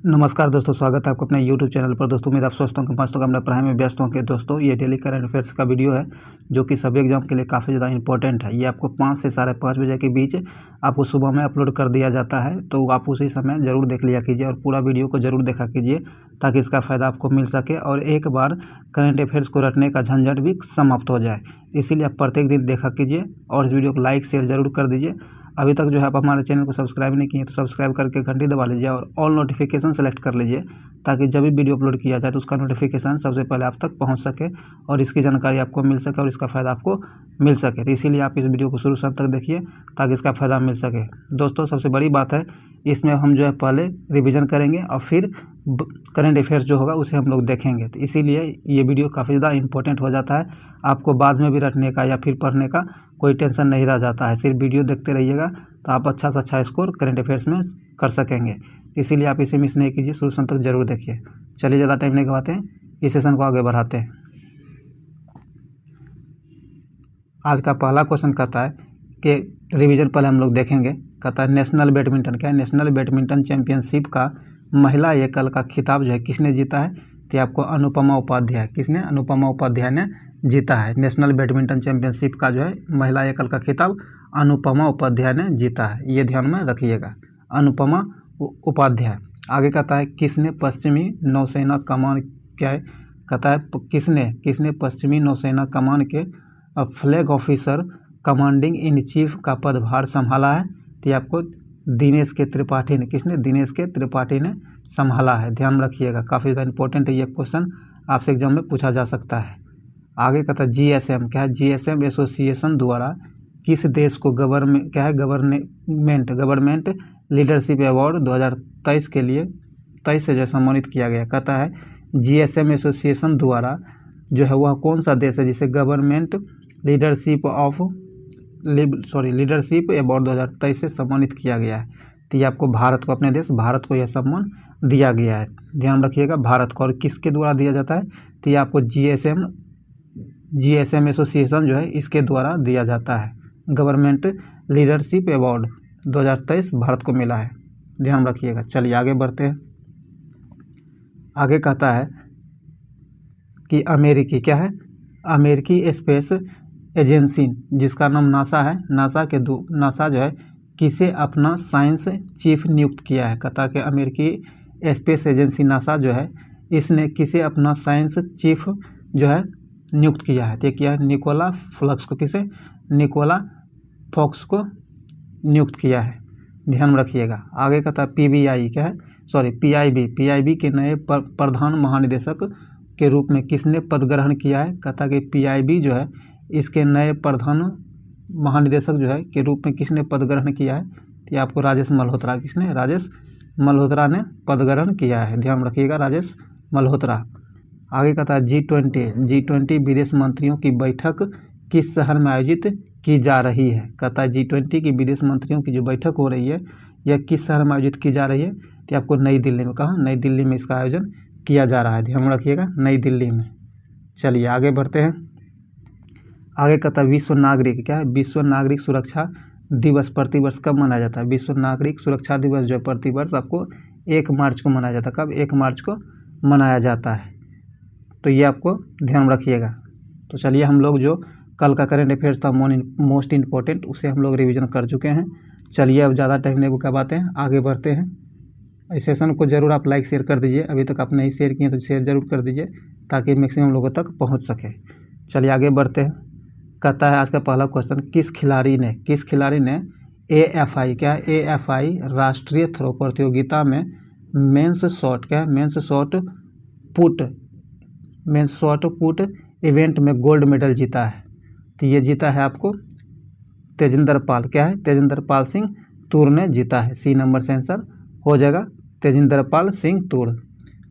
नमस्कार दोस्तों, स्वागत है आपको अपने YouTube चैनल पर। दोस्तों उम्मीद आप स्वस्थ होंगे, मस्त होंगे, अपने पढ़ाई में व्यस्त होंगे। दोस्तों ये डेली करंट अफेयर्स का वीडियो है जो कि सभी एग्जाम के लिए काफ़ी ज़्यादा इंपॉर्टेंट है। ये आपको 5 से 5:30 बजे के बीच आपको सुबह में अपलोड कर दिया जाता है, तो आप उसी समय ज़रूर देख लिया कीजिए और पूरा वीडियो को ज़रूर देखा कीजिए ताकि इसका फ़ायदा आपको मिल सके और एक बार करंट अफेयर्स को रटने का झंझट भी समाप्त हो जाए। इसीलिए आप प्रत्येक दिन देखा कीजिए और इस वीडियो को लाइक शेयर ज़रूर कर दीजिए। अभी तक जो है आप हमारे चैनल को सब्सक्राइब नहीं किए तो सब्सक्राइब करके घंटी दबा लीजिए और ऑल नोटिफिकेशन सेलेक्ट कर लीजिए ताकि जब भी वीडियो अपलोड किया जाए तो उसका नोटिफिकेशन सबसे पहले आप तक पहुंच सके और इसकी जानकारी आपको मिल सके और इसका फ़ायदा आपको मिल सके। तो इसीलिए आप इस वीडियो को शुरू से अंत तक देखिए ताकि इसका फ़ायदा मिल सके। दोस्तों सबसे बड़ी बात है, इसमें हम जो है पहले रिवीजन करेंगे और फिर करंट अफेयर्स जो होगा उसे हम लोग देखेंगे। तो इसीलिए ये वीडियो काफ़ी ज़्यादा इंपॉर्टेंट हो जाता है। आपको बाद में भी रटने का या फिर पढ़ने का कोई टेंशन नहीं रह जाता है। सिर्फ वीडियो देखते रहिएगा तो आप अच्छा से अच्छा स्कोर करंट अफेयर्स में कर सकेंगे। इसीलिए आप इसे मिस नहीं कीजिए, शुरू से अंत तक जरूर देखिए। चलिए ज़्यादा टाइम नहीं गवाते हैं, इस सेशन को आगे बढ़ाते हैं। आज का पहला क्वेश्चन कहता है कि रिवीजन पहले हम लोग देखेंगे। कहता है नेशनल बैडमिंटन, क्या है, नेशनल बैडमिंटन चैंपियनशिप का महिला एकल का खिताब जो है किसने जीता है? तो आपको अनुपमा उपाध्याय, किसने? अनुपमा उपाध्याय ने जीता है। नेशनल बैडमिंटन चैंपियनशिप का जो है महिला एकल का खिताब अनुपमा उपाध्याय ने जीता है, ये ध्यान में रखिएगा, अनुपमा उपाध्याय। आगे कहता है किसने पश्चिमी नौसेना कमान, क्या है, कहता है किसने पश्चिमी नौसेना कमान के flag officer commanding in chief का पदभार संभाला है? तो ये आपको दिनेश के त्रिपाठी ने, किसने? दिनेश के त्रिपाठी ने संभाला है, ध्यान रखिएगा। काफ़ी ज़्यादा इंपॉर्टेंट है ये क्वेश्चन, आपसे एग्जाम में पूछा जा सकता है। आगे कहता है जीएसएम, क्या है, जीएसएम एसोसिएशन द्वारा किस देश को गवर्नमेंट लीडरशिप अवार्ड 2023 के लिए 23 से जो सम्मानित किया गया। कहता है जीएसएम एसोसिएशन द्वारा जो है वह कौन सा देश है जिसे गवर्नमेंट लीडरशिप अवार्ड 2023 से सम्मानित किया गया है? तो ये आपको भारत को, अपने देश भारत को यह सम्मान दिया गया है, ध्यान रखिएगा, भारत को। और किसके द्वारा दिया जाता है? तो ये आपको जीएसएम एसोसिएशन जो है इसके द्वारा दिया जाता है। गवर्नमेंट लीडरशिप अवार्ड 2023 भारत को मिला है, ध्यान रखिएगा। चलिए आगे बढ़ते हैं। आगे कहता है कि अमेरिकी स्पेस एजेंसी जिसका नाम नासा है, नासा जो है किसे अपना साइंस चीफ नियुक्त किया है? कहता है कि अमेरिकी स्पेस एजेंसी नासा जो है इसने किसे अपना साइंस चीफ जो है नियुक्त किया है? तो किया है निकोला फ्लक्स को, किसे? निकोला फॉक्स को नियुक्त किया है, ध्यान रखिएगा। आगे कहता है पीआईबी के नए प्रधान महानिदेशक के रूप में किसने पद ग्रहण किया है? कहता है कि पीआईबी जो है इसके नए प्रधान महानिदेशक जो है के रूप में किसने पद ग्रहण किया है? तो आपको राजेश मल्होत्रा, किसने? राजेश मल्होत्रा ने पद ग्रहण किया है, ध्यान रखिएगा, राजेश मल्होत्रा। आगे कहता है G20 विदेश मंत्रियों की बैठक किस शहर में आयोजित की जा रही है? कहता है G20 की विदेश मंत्रियों की जो बैठक हो रही है यह किस शहर में आयोजित की जा रही है? तो आपको नई दिल्ली में, कहाँ? नई दिल्ली में इसका आयोजन किया जा रहा है, ध्यान रखिएगा, नई दिल्ली में। चलिए आगे बढ़ते हैं। आगे कहता है विश्व नागरिक, क्या है, विश्व नागरिक सुरक्षा दिवस प्रतिवर्ष कब मनाया जाता है? विश्व नागरिक सुरक्षा दिवस जो है प्रतिवर्ष आपको 1 मार्च को मनाया जाता है। कब? 1 मार्च को मनाया जाता है, तो ये आपको ध्यान रखिएगा। तो चलिए हम लोग जो कल का करंट अफेयर्स था मोस्ट इम्पोर्टेंट, उसे हम लोग रिवीजन कर चुके हैं। चलिए अब ज़्यादा टाइम नहीं गवाते हैं, आगे बढ़ते हैं। इस सेशन को जरूर आप लाइक शेयर कर दीजिए, अभी तक आप नहीं शेयर किए तो शेयर जरूर कर दीजिए ताकि मैक्सिमम लोगों तक पहुंच सके। चलिए आगे बढ़ते हैं। कहता है आज का पहला क्वेश्चन, किस खिलाड़ी ने AFI, क्या है, AFI राष्ट्रीय थ्रो प्रतियोगिता में मेंस शॉट, क्या है, मेंस शॉट पुट इवेंट में गोल्ड मेडल जीता है? तो ये जीता है आपको तेजिंदर पाल, क्या है, तेजिंदर पाल सिंह तूर ने जीता है। सी नंबर से आंसर हो जाएगा, तेजिंदर पाल सिंह तूर।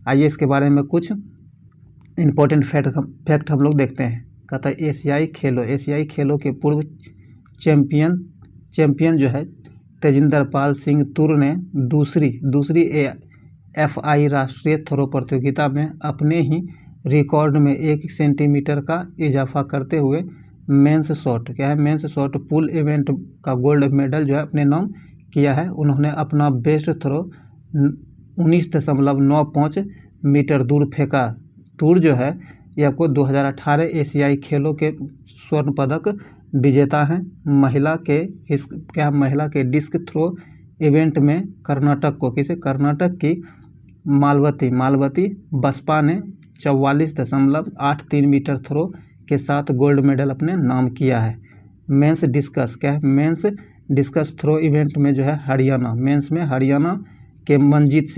आइए इसके बारे में कुछ इम्पोर्टेंट फैक्ट हम लोग देखते हैं। कहता है एशियाई खेलों के पूर्व चैंपियन जो है तेजिंदर पाल सिंह तूर ने दूसरी AFI राष्ट्रीय थ्रो प्रतियोगिता में अपने ही रिकॉर्ड में 1 सेंटीमीटर का इजाफा करते हुए मेंस शॉट, क्या है, मेंस शॉट पुल इवेंट का गोल्ड मेडल जो है अपने नाम किया है। उन्होंने अपना बेस्ट थ्रो 19.95 मीटर दूर फेंका। तूर जो है ये आपको 2018 एशियाई खेलों के स्वर्ण पदक विजेता हैं। महिला के डिस्क थ्रो इवेंट में कर्नाटक की मालवती बसपा ने 44.83 मीटर थ्रो के साथ गोल्ड मेडल अपने नाम किया है। मेंस डिस्कस थ्रो इवेंट में जो है मेंस में हरियाणा के मंजीत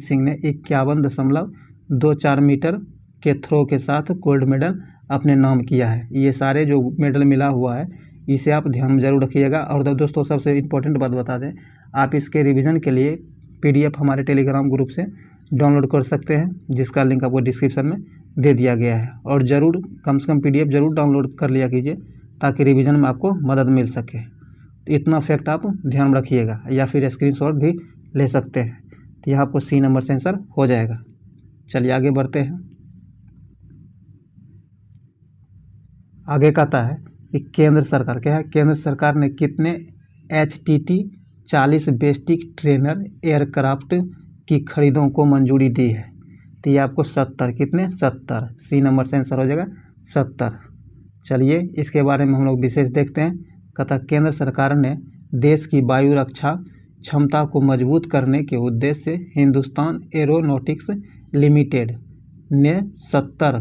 सिंह ने 51.24 मीटर के थ्रो के साथ गोल्ड मेडल अपने नाम किया है। ये सारे जो मेडल मिला हुआ है इसे आप ध्यान में जरूर रखिएगा। और दोस्तों सबसे इम्पोर्टेंट बात बता दें, आप इसके रिवीजन के लिए PDF हमारे टेलीग्राम ग्रुप से डाउनलोड कर सकते हैं, जिसका लिंक आपको डिस्क्रिप्शन में दे दिया गया है। और ज़रूर कम से कम PDF जरूर डाउनलोड कर लिया कीजिए ताकि रिवीजन में आपको मदद मिल सके। तो इतना फैक्ट आप ध्यान में रखिएगा, या फिर स्क्रीनशॉट भी ले सकते हैं। तो यहाँ आपको C नंबर से आंसर हो जाएगा। चलिए आगे बढ़ते हैं। आगे कहता है कि केंद्र सरकार ने कितने HTT 40 बेस्टिक ट्रेनर एयरक्राफ्ट की खरीदों को मंजूरी दी है? तो ये आपको 70 C नंबर से आंसर हो जाएगा 70। चलिए इसके बारे में हम लोग विशेष देखते हैं। कहता केंद्र सरकार ने देश की वायु रक्षा क्षमता को मजबूत करने के उद्देश्य से हिंदुस्तान एरोनॉटिक्स लिमिटेड ने 70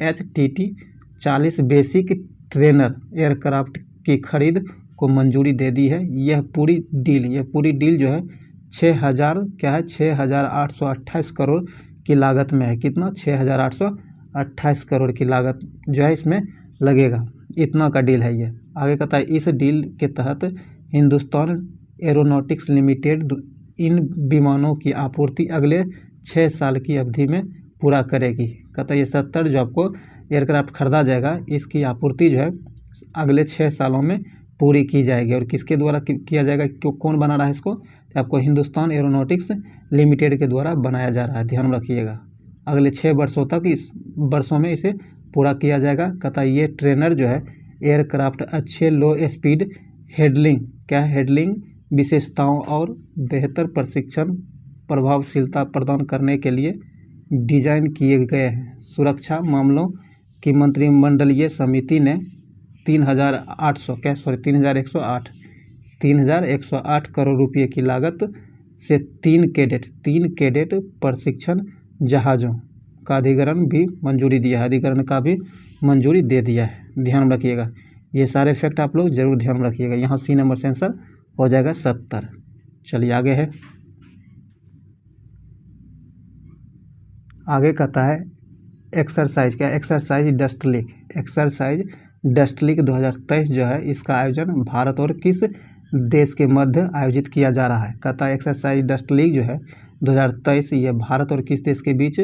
HTT 40 बेसिक ट्रेनर एयरक्राफ्ट की खरीद को मंजूरी दे दी है। यह पूरी डील जो है 6,828 करोड़ की लागत में है। कितना? 6,828 करोड़ की लागत जो है इसमें लगेगा, इतना का डील है ये। आगे कहता है इस डील के तहत हिंदुस्तान एरोनॉटिक्स लिमिटेड इन विमानों की आपूर्ति अगले 6 साल की अवधि में पूरा करेगी। कहता है ये 70 जो आपको एयरक्राफ्ट खरीदा जाएगा, इसकी आपूर्ति जो है अगले 6 सालों में पूरी की जाएगी। और किसके द्वारा किया जाएगा, कौन बना रहा है इसको? तो आपको हिंदुस्तान एरोनॉटिक्स लिमिटेड के द्वारा बनाया जा रहा है, ध्यान रखिएगा। अगले 6 वर्षों में इसे पूरा किया जाएगा। कहता है ये ट्रेनर जो है एयरक्राफ्ट अच्छे लो स्पीड हैंडलिंग विशेषताओं और बेहतर प्रशिक्षण प्रभावशीलता प्रदान करने के लिए डिजाइन किए गए हैं। सुरक्षा मामलों की मंत्रिमंडलीय समिति ने 3,108 करोड़ रुपये की लागत से 3 कैडेट प्रशिक्षण जहाज़ों का अधिग्रहण भी मंजूरी दिया है, मंजूरी दे दिया है। ध्यान रखिएगा, ये सारे फैक्ट आप लोग जरूर ध्यान रखिएगा। यहाँ C नंबर से आंसर हो जाएगा 70। चलिए आगे है। आगे कहता है एक्सरसाइज डस्ट लीग 2023 जो है इसका आयोजन भारत और किस देश के मध्य आयोजित किया जा रहा है? कहता है एक्सरसाइज डस्ट लीग जो है 2023 ये भारत और किस देश के बीच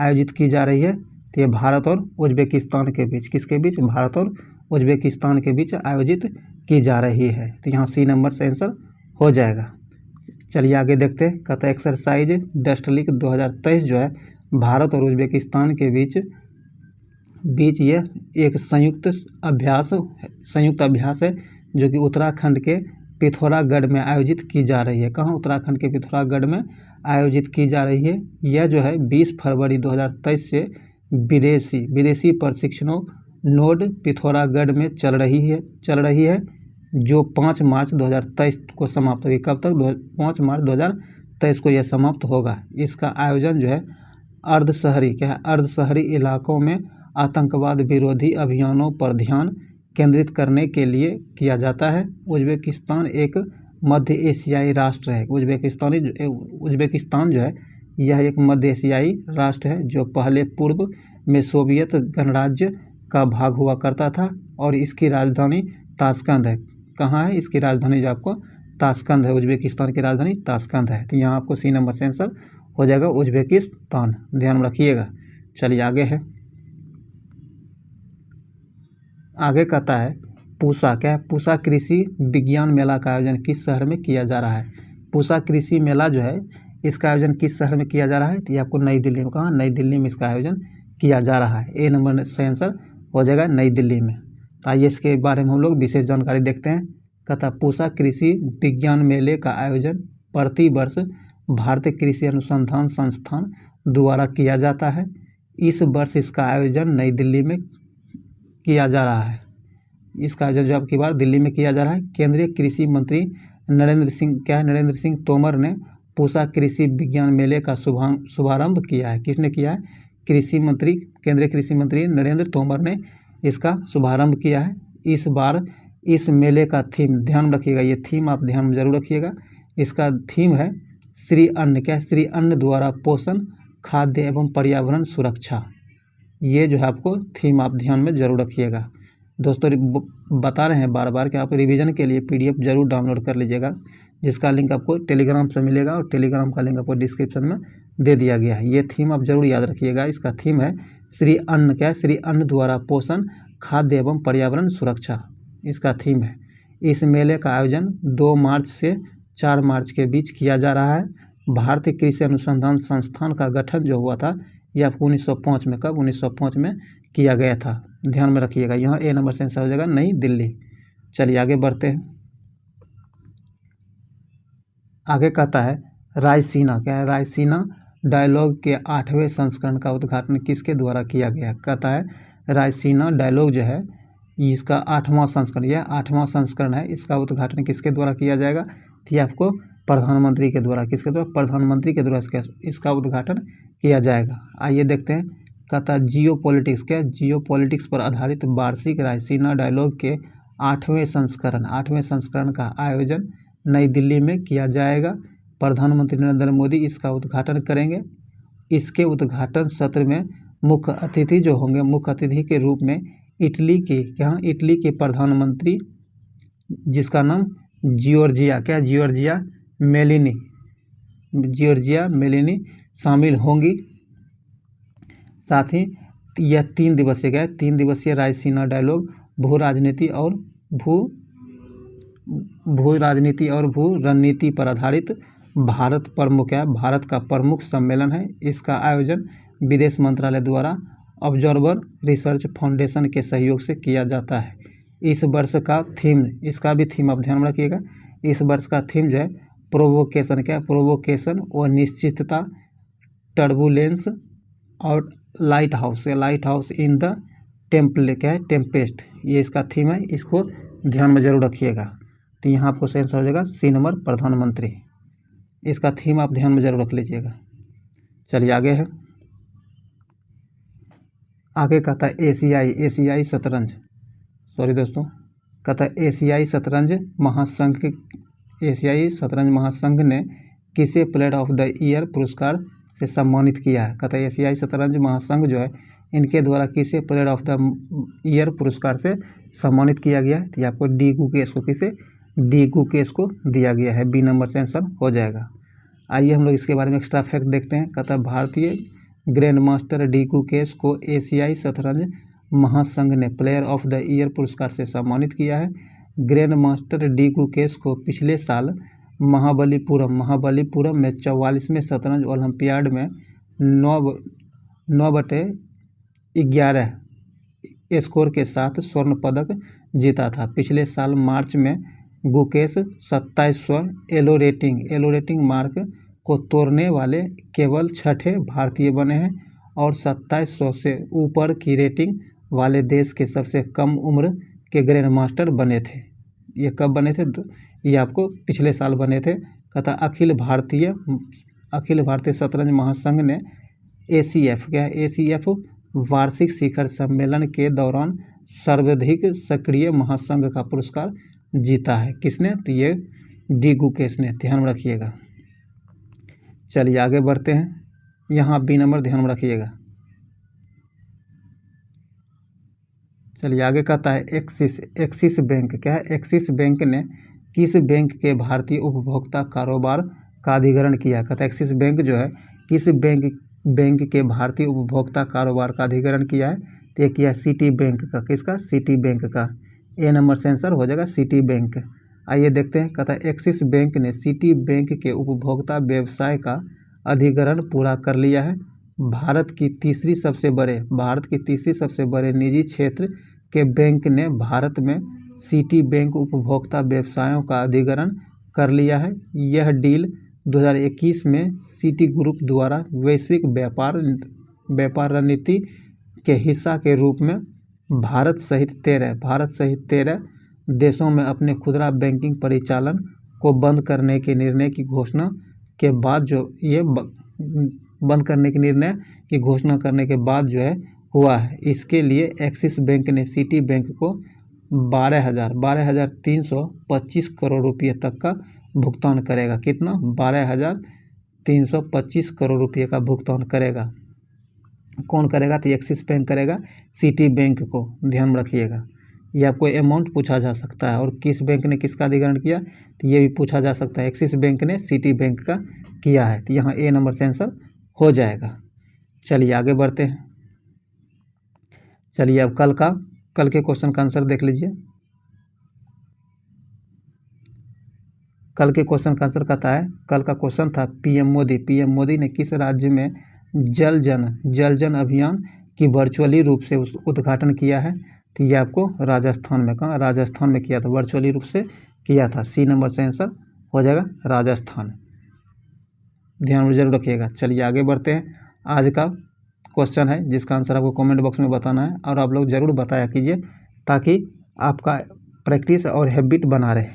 आयोजित की जा रही है? तो ये भारत और उज्बेकिस्तान के बीच, किसके बीच? भारत और उज्बेकिस्तान के बीच आयोजित की जा रही है। तो यहाँ C नंबर से आंसर हो जाएगा। चलिए आगे देखते हैं। कहता है एक्सरसाइज डस्ट लीग 2023 जो है भारत और उज्बेकिस्तान के बीच ये एक संयुक्त अभ्यास है जो कि उत्तराखंड के पिथौरागढ़ में आयोजित की जा रही है। कहाँ? उत्तराखंड के पिथौरागढ़ में आयोजित की जा रही है। यह जो है 20 फरवरी 2023 से विदेशी प्रशिक्षणों नोड पिथौरागढ़ में चल रही है जो 5 मार्च 2023 को समाप्त होगी। कब तक? 5 मार्च 2023 को यह समाप्त होगा। इसका आयोजन जो है अर्धशहरी इलाकों में आतंकवाद विरोधी अभियानों पर ध्यान केंद्रित करने के लिए किया जाता है। उज्बेकिस्तान एक मध्य एशियाई राष्ट्र है। उज्बेकिस्तान जो है यह एक मध्य एशियाई राष्ट्र है जो पहले पूर्व में सोवियत गणराज्य का भाग हुआ करता था और इसकी राजधानी ताशकंद है। कहाँ है इसकी राजधानी? जो आपको ताशकंद है, उज्बेकिस्तान की राजधानी ताशकंद है। तो यहाँ आपको C नंबर से आंसर हो जाएगा उज्बेकिस्तान, ध्यान में रखिएगा। चलिए आगे है। आगे कहता है पूसा कृषि विज्ञान मेला का आयोजन किस शहर में किया जा रहा है? पूसा कृषि मेला जो है इसका आयोजन किस शहर में किया जा रहा है? तो ये आपको नई दिल्ली में, कहाँ? नई दिल्ली में इसका आयोजन किया जा रहा है। A नंबर से आंसर हो जाएगा नई दिल्ली में। तो आइए इसके बारे में हम लोग विशेष जानकारी देखते हैं। कहता पूसा कृषि विज्ञान मेले का आयोजन प्रति वर्ष भारतीय कृषि अनुसंधान संस्थान द्वारा किया जाता है। इस वर्ष इसका आयोजन नई दिल्ली में किया जा रहा है। इसका आयोजन जो आपकी बार दिल्ली में किया जा रहा है। केंद्रीय कृषि मंत्री नरेंद्र सिंह तोमर ने पूसा कृषि विज्ञान मेले का शुभारंभ किया है। किसने किया है? केंद्रीय कृषि मंत्री नरेंद्र तोमर ने इसका शुभारंभ किया है। इस बार इस मेले का थीम ध्यान रखिएगा, ये थीम आप ध्यान में जरूर रखिएगा। इसका थीम है श्री अन्न। क्या है? श्री अन्न द्वारा पोषण, खाद्य एवं पर्यावरण सुरक्षा। ये जो है आपको थीम आप ध्यान में जरूर रखिएगा। दोस्तों बता रहे हैं बार बार कि आप रिवीजन के लिए PDF जरूर डाउनलोड कर लीजिएगा, जिसका लिंक आपको टेलीग्राम से मिलेगा और टेलीग्राम का लिंक आपको डिस्क्रिप्शन में दे दिया गया है। ये थीम आप जरूर याद रखिएगा। इसका थीम है श्री अन्न। क्या है? श्री अन्न द्वारा पोषण, खाद्य एवं पर्यावरण सुरक्षा, इसका थीम है। इस मेले का आयोजन 2 मार्च से 4 मार्च के बीच किया जा रहा है। भारतीय कृषि अनुसंधान संस्थान का गठन जो हुआ था ये आपको 1905 में, कब? 1905 में किया गया था। ध्यान में रखिएगा। यहाँ A नंबर से आंसर हो जाएगा नई दिल्ली। चलिए आगे बढ़ते हैं। आगे कहता है रायसीना। क्या है? रायसीना डायलॉग के 8वें संस्करण का उद्घाटन किसके द्वारा किया गया? कहता है रायसीना डायलॉग जो है इसका 8वां संस्करण, यह 8वां संस्करण है। इसका उद्घाटन किसके द्वारा किया जाएगा? तो आपको प्रधानमंत्री के द्वारा, किसके द्वारा? प्रधानमंत्री के द्वारा इसका उद्घाटन किया जाएगा। आइए देखते हैं। कहता जियो पॉलिटिक्स। क्या? जियो पॉलिटिक्स पर आधारित वार्षिक रायसीना डायलॉग के 8वें संस्करण का आयोजन नई दिल्ली में किया जाएगा। प्रधानमंत्री नरेंद्र मोदी इसका उद्घाटन करेंगे। इसके उद्घाटन सत्र में मुख्य अतिथि जो होंगे, मुख्य अतिथि के रूप में इटली के प्रधानमंत्री, जिसका नाम जॉर्जिया मेलोनी शामिल होंगी। साथ ही यह 3 दिवसीय रायसीना डायलॉग भू राजनीति और भू रणनीति पर आधारित भारत का प्रमुख सम्मेलन है। इसका आयोजन विदेश मंत्रालय द्वारा ऑब्जर्वर रिसर्च फाउंडेशन के सहयोग से किया जाता है। इस वर्ष का थीम, इसका भी थीम आप ध्यान में रखिएगा। इस वर्ष का थीम जो है प्रोवोकेशन। क्या? प्रोवोकेशन और निश्चितता, टर्बुलेंस और light house in the Tempest, ये इसका थीम है। इसको ध्यान में जरूर रखिएगा। तो यहाँ आपको सही आंसर हो जाएगा C नंबर प्रधानमंत्री। इसका थीम आप ध्यान में जरूर रख लीजिएगा। चलिए आगे है। आगे कहता है एशियाई शतरंज, कहता है एशियाई शतरंज महासंघ ने किसे प्लेयर ऑफ द ईयर पुरस्कार से सम्मानित किया है? कहता है एशियाई शतरंज महासंघ जो है इनके द्वारा किसे प्लेयर ऑफ द ईयर पुरस्कार से सम्मानित किया गया है? तो आपको डी गुकेश को दिया गया है। B नंबर से आंसर हो जाएगा। आइए हम लोग इसके बारे में एक्स्ट्रा फैक्ट देखते हैं। कहता है भारतीय ग्रैंड मास्टर डी गुकेश को एशियाई शतरंज महासंघ ने प्लेयर ऑफ द ईयर पुरस्कार से सम्मानित किया है। ग्रैंड मास्टर डी गुकेश को पिछले साल महाबलीपुरम में 44वें शतरंज ओलंपियाड में 9/11 स्कोर के साथ स्वर्ण पदक जीता था। पिछले साल मार्च में गुकेश 2700 एलो रेटिंग मार्क को तोड़ने वाले केवल 6ठे भारतीय बने हैं और 2700 से ऊपर की रेटिंग वाले देश के सबसे कम उम्र के ग्रैंड मास्टर बने थे। ये कब बने थे? ये आपको पिछले साल बने थे। कहता अखिल भारतीय शतरंज महासंघ ने ACF वार्षिक शिखर सम्मेलन के दौरान सर्वाधिक सक्रिय महासंघ का पुरस्कार जीता है। किसने? तो ये डी गुकेश ने। ध्यान में रखिएगा। चलिए आगे बढ़ते हैं। यहाँ B नंबर ध्यान में रखिएगा। चलिए आगे कहता है एक्सिस बैंक। क्या है? एक्सिस बैंक ने किस बैंक के भारतीय उपभोक्ता कारोबार का अधिग्रहण किया? कहता है एक्सिस बैंक जो है किस बैंक के भारतीय उपभोक्ता कारोबार का अधिग्रहण किया है? तो ये किया सिटी बैंक का। किसका? सिटी बैंक का। A नंबर से आंसर हो जाएगा सिटी बैंक। आइए देखते हैं। कहता है एक्सिस बैंक ने सिटी बैंक के उपभोक्ता व्यवसाय का अधिग्रहण पूरा कर लिया है। भारत की तीसरी सबसे बड़े निजी क्षेत्र के बैंक ने भारत में सिटी बैंक उपभोक्ता व्यवसायों का अधिग्रहण कर लिया है। यह डील 2021 में सिटी ग्रुप द्वारा वैश्विक व्यापार रणनीति के हिस्सा के रूप में भारत सहित 13 देशों में अपने खुदरा बैंकिंग परिचालन को बंद करने के निर्णय की घोषणा के बाद जो है हुआ है। इसके लिए एक्सिस बैंक ने सिटी बैंक को 12,325 करोड़ रुपये तक का भुगतान करेगा। कितना? 12,325 करोड़ रुपये का भुगतान करेगा। कौन करेगा? तो एक्सिस बैंक करेगा सिटी बैंक को, ध्यान में रखिएगा। ये आपको अमाउंट पूछा जा सकता है। और किस बैंक ने किसका अधिग्रहण किया, तो ये भी पूछा जा सकता है। एक्सिस बैंक ने सिटी बैंक का किया है, तो यहाँ ए नंबर से आंसर हो जाएगा। चलिए आगे बढ़ते हैं। चलिए अब कल के क्वेश्चन का आंसर देख लीजिए। कल के क्वेश्चन का आंसर कहता है, कल का क्वेश्चन था पीएम मोदी ने किस राज्य में जल जन अभियान की वर्चुअली रूप से उद्घाटन किया है? तो ये आपको राजस्थान में, कहाँ? राजस्थान में किया था, वर्चुअली रूप से किया था। सी नंबर से आंसर हो जाएगा राजस्थान। ध्यान में जरूर रखिएगा। चलिए आगे बढ़ते हैं। आज का क्वेश्चन है जिसका आंसर आपको कमेंट बॉक्स में बताना है, और आप लोग ज़रूर बताया कीजिए ताकि आपका प्रैक्टिस और हैबिट बना रहे।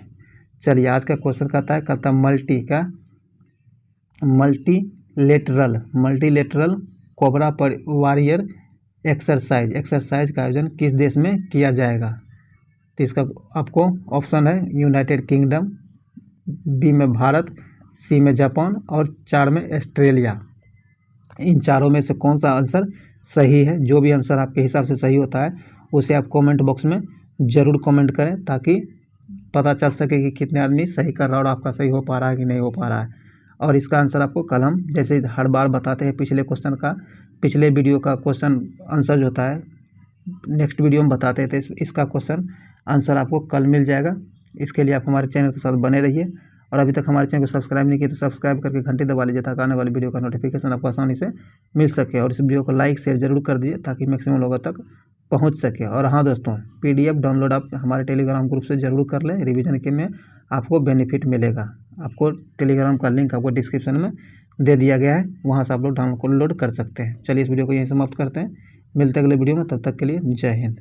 चलिए आज का क्वेश्चन कहता मल्टीलेटरल कोबरा वॉरियर एक्सरसाइज का आयोजन किस देश में किया जाएगा? तो इसका आपको ऑप्शन है यूनाइटेड किंगडम, बी में भारत, सी में जापान और 4 में ऑस्ट्रेलिया। इन चारों में से कौन सा आंसर सही है? जो भी आंसर आपके हिसाब से सही होता है उसे आप कमेंट बॉक्स में ज़रूर कमेंट करें ताकि पता चल सके कि कितने आदमी सही कर रहा है और आपका सही हो पा रहा है कि नहीं हो पा रहा है। और इसका आंसर आपको कल हम जैसे हर बार बताते हैं, पिछले वीडियो का क्वेश्चन आंसर जो होता है नेक्स्ट वीडियो में बताते हैं, तो इसका क्वेश्चन आंसर आपको कल मिल जाएगा। इसके लिए आप हमारे चैनल के साथ बने रहिए, और अभी तक हमारे चैनल को सब्सक्राइब नहीं किया तो सब्सक्राइब करके घंटी दबा लीजिए ताकि आने वाली वीडियो का नोटिफिकेशन आपको आसानी से मिल सके। और इस वीडियो को लाइक शेयर जरूर कर दीजिए ताकि मैक्सिमम लोगों तक पहुंच सके। और हाँ दोस्तों, PDF डाउनलोड आप हमारे टेलीग्राम ग्रुप से ज़रूर कर लें। रिवीजन के में आपको बेनिफिट मिलेगा। आपको टेलीग्राम का लिंक आपको डिस्क्रिप्शन में दे दिया गया है, वहाँ से आप लोग डाउनलोड कर सकते हैं। चलिए इस वीडियो को यहीं समाप्त करते हैं। मिलते हैं अगले वीडियो में, तब तक के लिए जय हिंद।